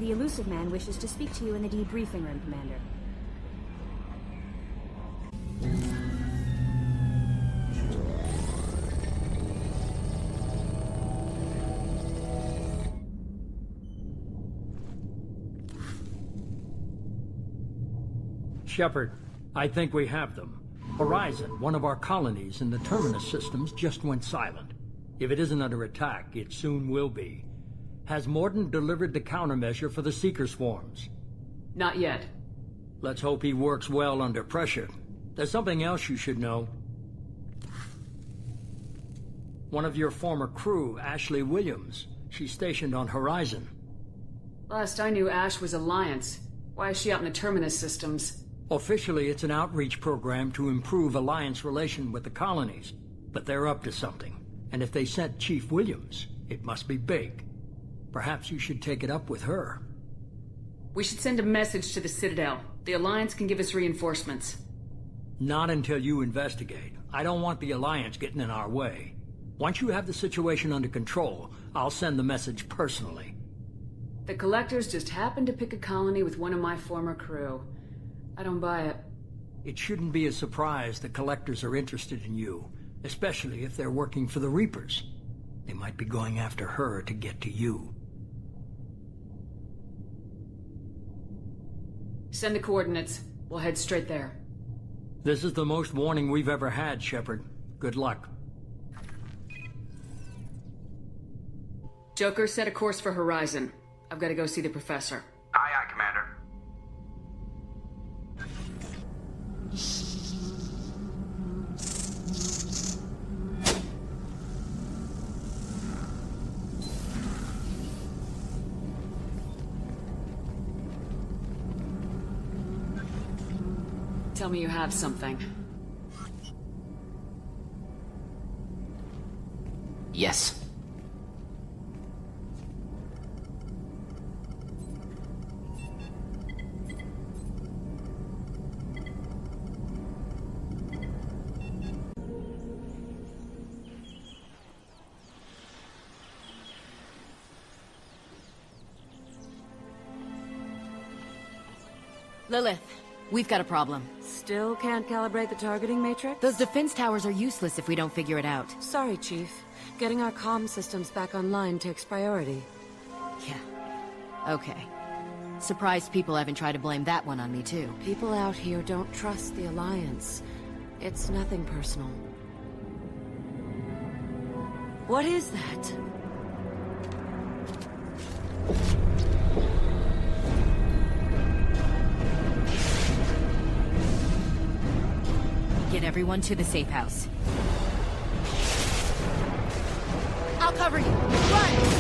The elusive man wishes to speak to you in the debriefing room, Commander. Shepard, I think we have them. Horizon, one of our colonies in the Terminus systems, just went silent. If it isn't under attack, it soon will be. Has Mordin delivered the countermeasure for the Seeker swarms? Not yet. Let's hope he works well under pressure. There's something else you should know. One of your former crew, Ashley Williams, she's stationed on Horizon. Last I knew, Ash was Alliance. Why is she out in the Terminus systems? Officially, it's an outreach program to improve Alliance relation with the colonies. But they're up to something. And if they sent Chief Williams, it must be big. Perhaps you should take it up with her. We should send a message to the Citadel. The Alliance can give us reinforcements. Not until you investigate. I don't want the Alliance getting in our way. Once you have the situation under control, I'll send the message personally. The Collectors just happened to pick a colony with one of my former crew. I don't buy it. It shouldn't be a surprise the Collectors are interested in you, especially if they're working for the Reapers. They might be going after her to get to you. Send the coordinates. We'll head straight there. This is the most warning we've ever had, Shepard. Good luck. Joker, set a course for Horizon. I've got to go see the Professor. Aye, aye, Commander. Tell me you have something. Yes. Lilith, we've got a problem. Still can't calibrate the targeting matrix? Those defense towers are useless if we don't figure it out. Sorry, Chief. Getting our comm systems back online takes priority. Yeah. Okay. Surprised people haven't tried to blame that one on me, too. People out here don't trust the Alliance. It's nothing personal. What is that? Get everyone to the safe house. I'll cover you. Run!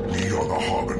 We are the Harbinger.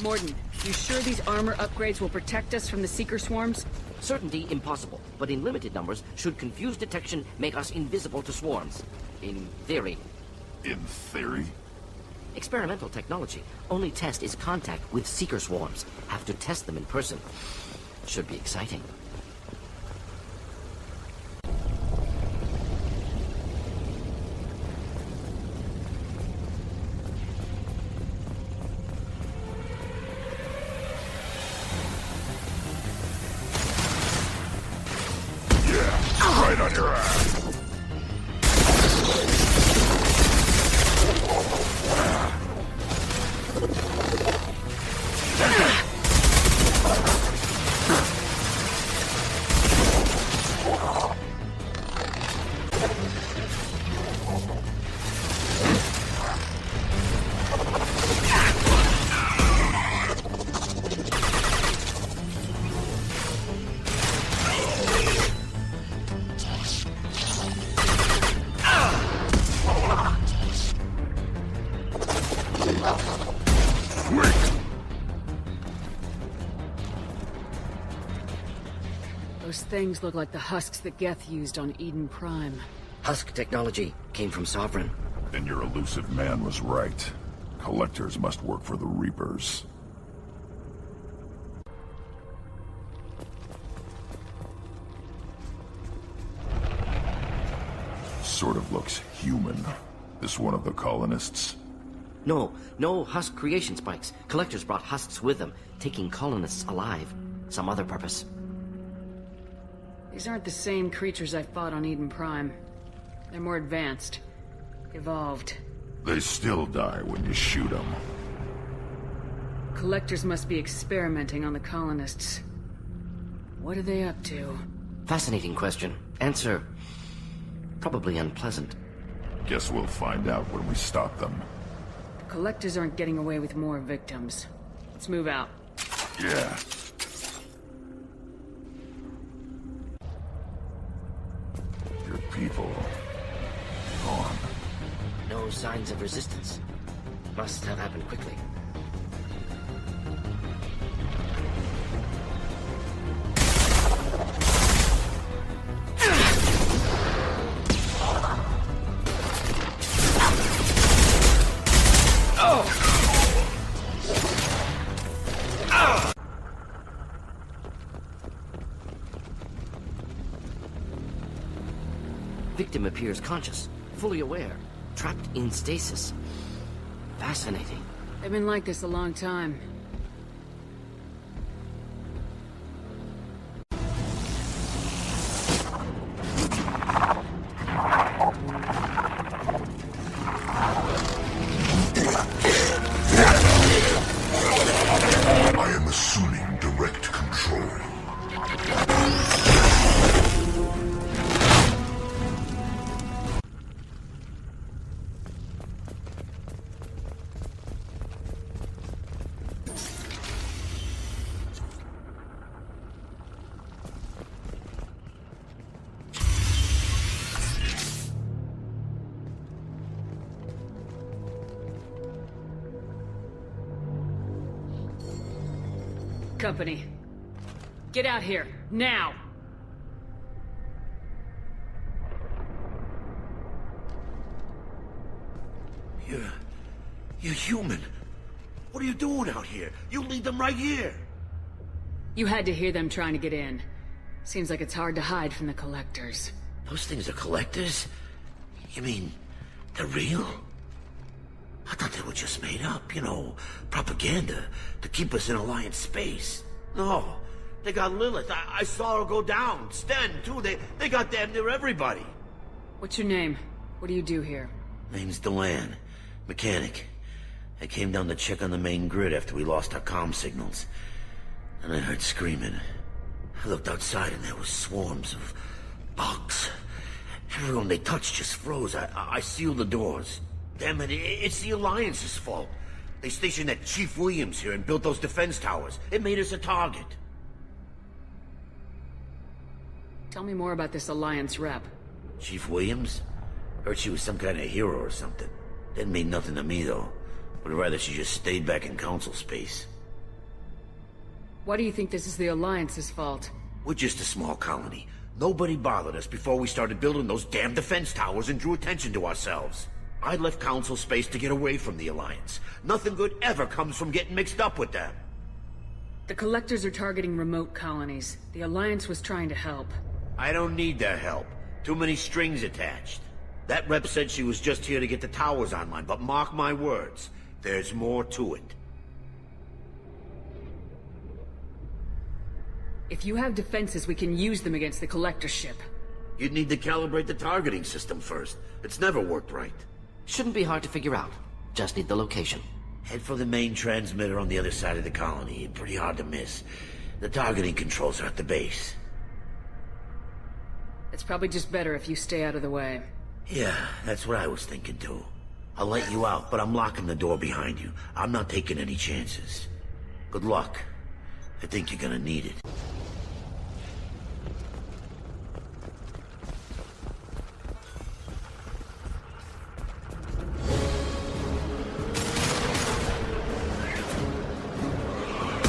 Morden, you sure these armor upgrades will protect us from the Seeker swarms? Certainty impossible, but in limited numbers, should confused detection make us invisible to swarms. In theory. In theory? Experimental technology. Only test is contact with Seeker swarms. Have to test them in person. Should be exciting. Right on your ass! Those things look like the husks that Geth used on Eden Prime. Husk technology came from Sovereign. And your elusive man was right. Collectors must work for the Reapers. Sort of looks human. This one of the colonists? No Husk creation spikes. Collectors brought husks with them, taking colonists alive. Some other purpose. These aren't the same creatures I fought on Eden Prime. They're more advanced. Evolved. They still die when you shoot them. Collectors must be experimenting on the colonists. What are they up to? Fascinating question. Answer... probably unpleasant. Guess we'll find out when we stop them. The collectors aren't getting away with more victims. Let's move out. Yeah. Your people... gone. No signs of resistance. Must have happened quickly. Victim appears conscious, fully aware, trapped in stasis. Fascinating. They've been like this a long time. I am assuming direct control. Company. Get out here, now! You're human. What are you doing out here? You lead them right here. You had to hear them trying to get in. Seems like it's hard to hide from the collectors. Those things are collectors? You mean, they're real? I thought they were just made up, you know, propaganda to keep us in Alliance space. No, they got Lilith. I saw her go down. Sten, too. They got damn near everybody. What's your name? What do you do here? Name's Delan. Mechanic. I came down to check on the main grid after we lost our comm signals. And I heard screaming. I looked outside and there was swarms of bugs. Everyone they touched just froze. I sealed the doors. Damn it, it's the Alliance's fault. They stationed that Chief Williams here and built those defense towers. It made us a target. Tell me more about this Alliance rep. Chief Williams? Heard she was some kind of hero or something. Didn't mean nothing to me, though. Would rather she just stayed back in Council space. Why do you think this is the Alliance's fault? We're just a small colony. Nobody bothered us before we started building those damn defense towers and drew attention to ourselves. I left Council space to get away from the Alliance. Nothing good ever comes from getting mixed up with them. The Collectors are targeting remote colonies. The Alliance was trying to help. I don't need their help. Too many strings attached. That rep said she was just here to get the towers online, but mark my words, there's more to it. If you have defenses, we can use them against the Collector ship. You'd need to calibrate the targeting system first. It's never worked right. Shouldn't be hard to figure out. Just need the location. Head for the main transmitter on the other side of the colony. Pretty hard to miss. The targeting controls are at the base. It's probably just better if you stay out of the way. Yeah, that's what I was thinking too. I'll let you out, but I'm locking the door behind you. I'm not taking any chances. Good luck. I think you're gonna need it.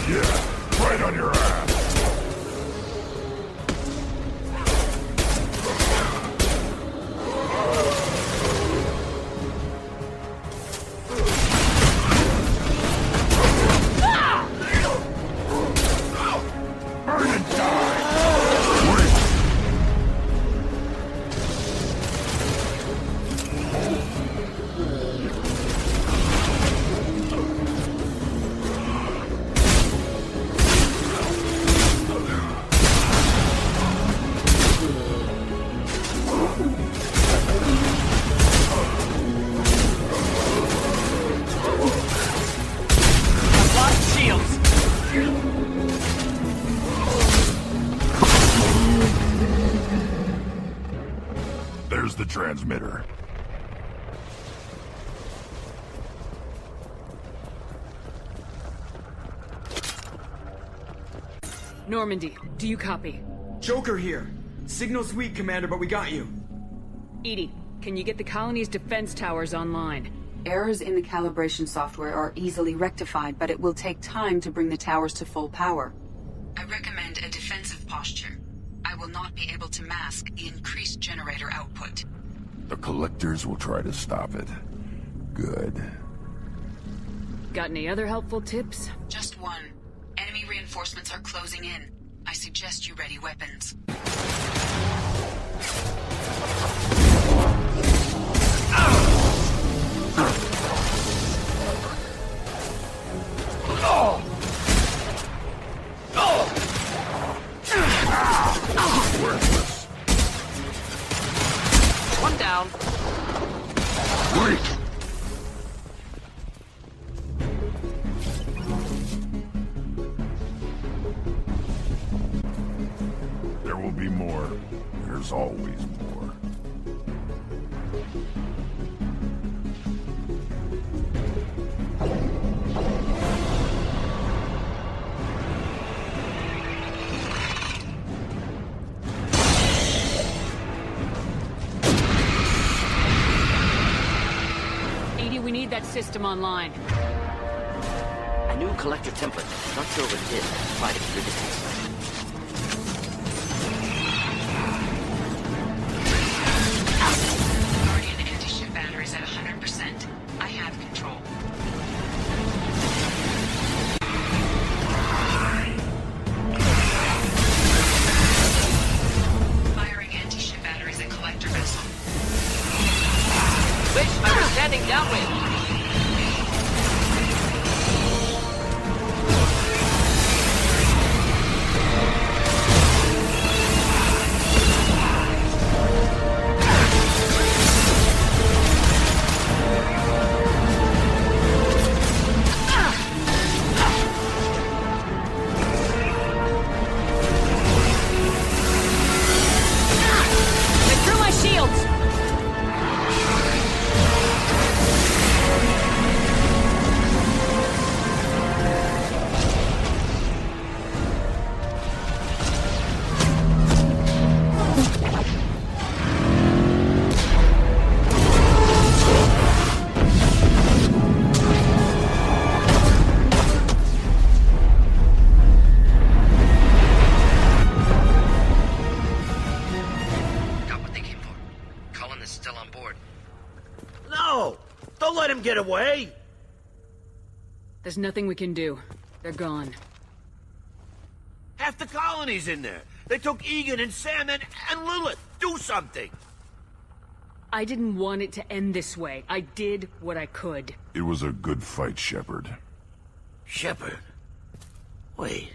Yeah, right on your ass. Burn and die! Wait. Lost shields! There's the transmitter. Normandy, do you copy? Joker here. Signal's weak, Commander, but we got you. Edie, can you get the colony's defense towers online? Errors in the calibration software are easily rectified, but it will take time to bring the towers to full power. I recommend a defensive posture. I will not be able to mask the increased generator output. The Collectors will try to stop it. Good. Got any other helpful tips? Just one. Enemy reinforcements are closing in. I suggest you ready weapons. Worthless. One down. Wait! There will be more. There's always more. Edie, we need that system online. A new Collector template. Not sure what it is. Try to keep your distance. Guardian anti-ship batteries at 100%. I have control. Firing anti-ship batteries at Collector vessel. Wish I was standing downwind. I threw my shields! board. No! Don't let him get away! There's nothing we can do. They're gone. Half the colony's in there. They took Egan and Sam and Lilith. Do something! I didn't want it to end this way. I did what I could. It was a good fight, Shepard. Shepard? Wait.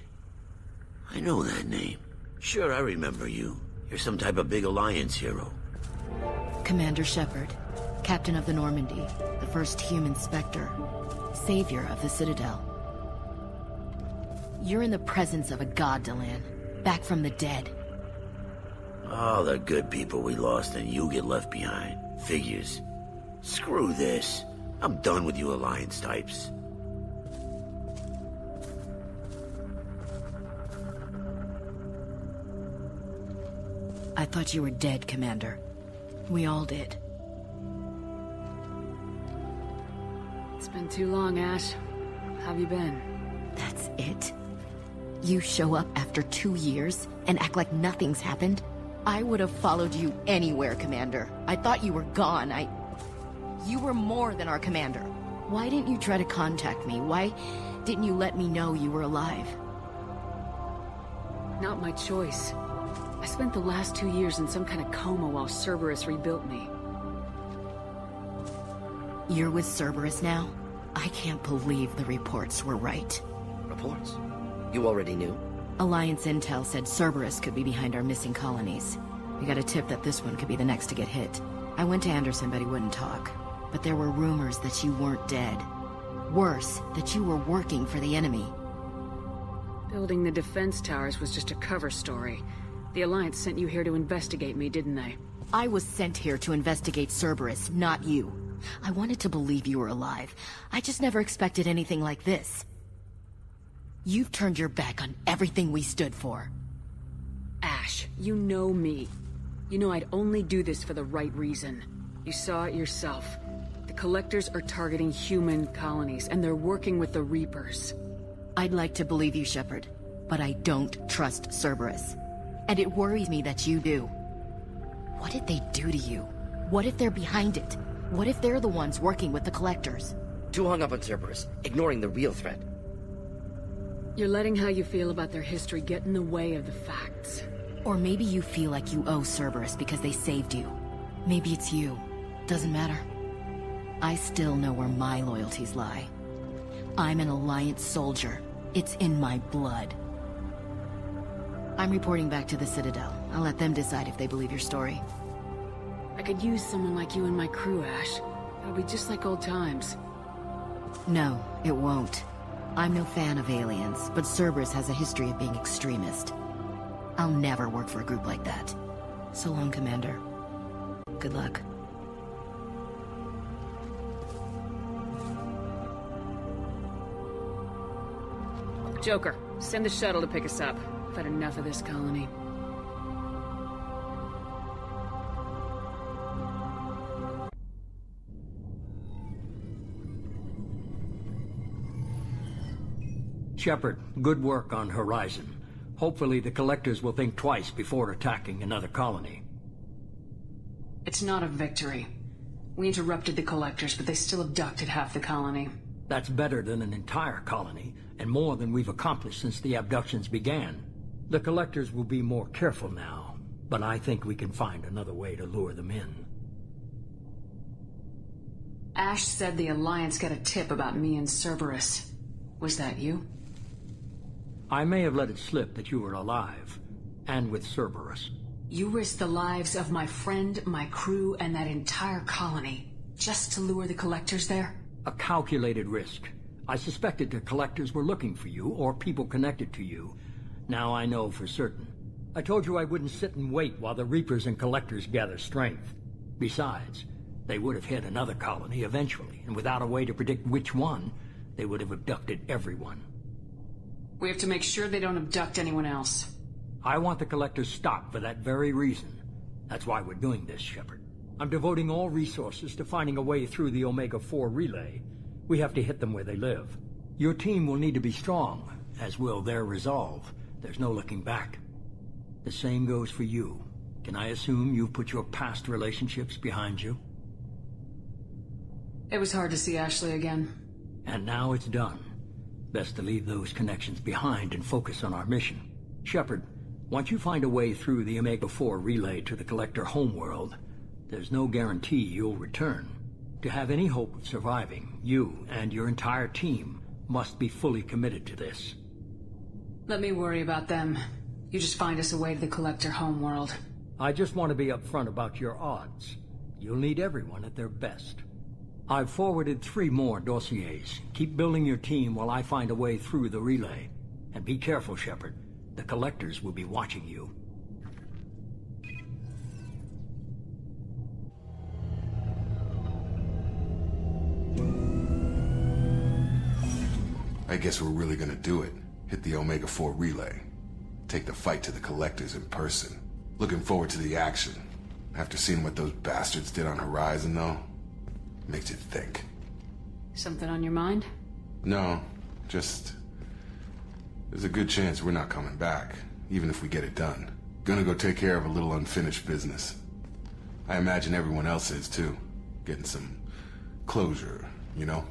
I know that name. Sure, I remember you. You're some type of big Alliance hero. Commander Shepard, Captain of the Normandy, the first human Spectre, savior of the Citadel. You're in the presence of a god, Delan, back from the dead. All the good people we lost and you get left behind. Figures. Screw this. I'm done with you Alliance types. I thought you were dead, Commander. We all did. It's been too long, Ash. How have you been? That's it? You show up after 2 years and act like nothing's happened? I would have followed you anywhere, Commander. I thought you were gone. You were more than our commander. Why didn't you try to contact me? Why didn't you let me know you were alive? Not my choice. I spent the last 2 years in some kind of coma while Cerberus rebuilt me. You're with Cerberus now? I can't believe the reports were right. Reports? You already knew? Alliance intel said Cerberus could be behind our missing colonies. We got a tip that this one could be the next to get hit. I went to Anderson, but he wouldn't talk. But there were rumors that you weren't dead. Worse, that you were working for the enemy. Building the defense towers was just a cover story. The Alliance sent you here to investigate me, didn't they? I was sent here to investigate Cerberus, not you. I wanted to believe you were alive. I just never expected anything like this. You've turned your back on everything we stood for. Ash, you know me. You know I'd only do this for the right reason. You saw it yourself. The Collectors are targeting human colonies, and they're working with the Reapers. I'd like to believe you, Shepard, but I don't trust Cerberus. And it worries me that you do. What did they do to you? What if they're behind it? What if they're the ones working with the Collectors? Too hung up on Cerberus, ignoring the real threat. You're letting how you feel about their history get in the way of the facts. Or maybe you feel like you owe Cerberus because they saved you. Maybe it's you. Doesn't matter. I still know where my loyalties lie. I'm an Alliance soldier. It's in my blood. I'm reporting back to the Citadel. I'll let them decide if they believe your story. I could use someone like you in my crew, Ash. It'll be just like old times. No, it won't. I'm no fan of aliens, but Cerberus has a history of being extremist. I'll never work for a group like that. So long, Commander. Good luck. Joker, send the shuttle to pick us up. I've had enough of this colony. Shepard, good work on Horizon. Hopefully the Collectors will think twice before attacking another colony. It's not a victory. We interrupted the Collectors, but they still abducted half the colony. That's better than an entire colony, and more than we've accomplished since the abductions began. The Collectors will be more careful now, but I think we can find another way to lure them in. Ash said the Alliance got a tip about me and Cerberus. Was that you? I may have let it slip that you were alive, and with Cerberus. You risked the lives of my friend, my crew, and that entire colony, just to lure the Collectors there? A calculated risk. I suspected the Collectors were looking for you, or people connected to you. Now I know for certain. I told you I wouldn't sit and wait while the Reapers and Collectors gather strength. Besides, they would have hit another colony eventually, and without a way to predict which one, they would have abducted everyone. We have to make sure they don't abduct anyone else. I want the Collectors stopped for that very reason. That's why we're doing this, Shepard. I'm devoting all resources to finding a way through the Omega-4 relay. We have to hit them where they live. Your team will need to be strong, as will their resolve. There's no looking back. The same goes for you. Can I assume you've put your past relationships behind you? It was hard to see Ashley again. And now it's done. Best to leave those connections behind and focus on our mission. Shepard, once you find a way through the Omega-4 relay to the Collector homeworld, there's no guarantee you'll return. To have any hope of surviving, you and your entire team must be fully committed to this. Let me worry about them. You just find us a way to the Collector homeworld. I just want to be upfront about your odds. You'll need everyone at their best. I've forwarded 3 more dossiers. Keep building your team while I find a way through the relay. And be careful, Shepard. The Collectors will be watching you. I guess we're really gonna do it. Hit the Omega-4 relay. Take the fight to the Collectors in person. Looking forward to the action. After seeing what those bastards did on Horizon, though, makes you think. Something on your mind? No, just... there's a good chance we're not coming back, even if we get it done. Gonna go take care of a little unfinished business. I imagine everyone else is, too. Getting some closure, you know?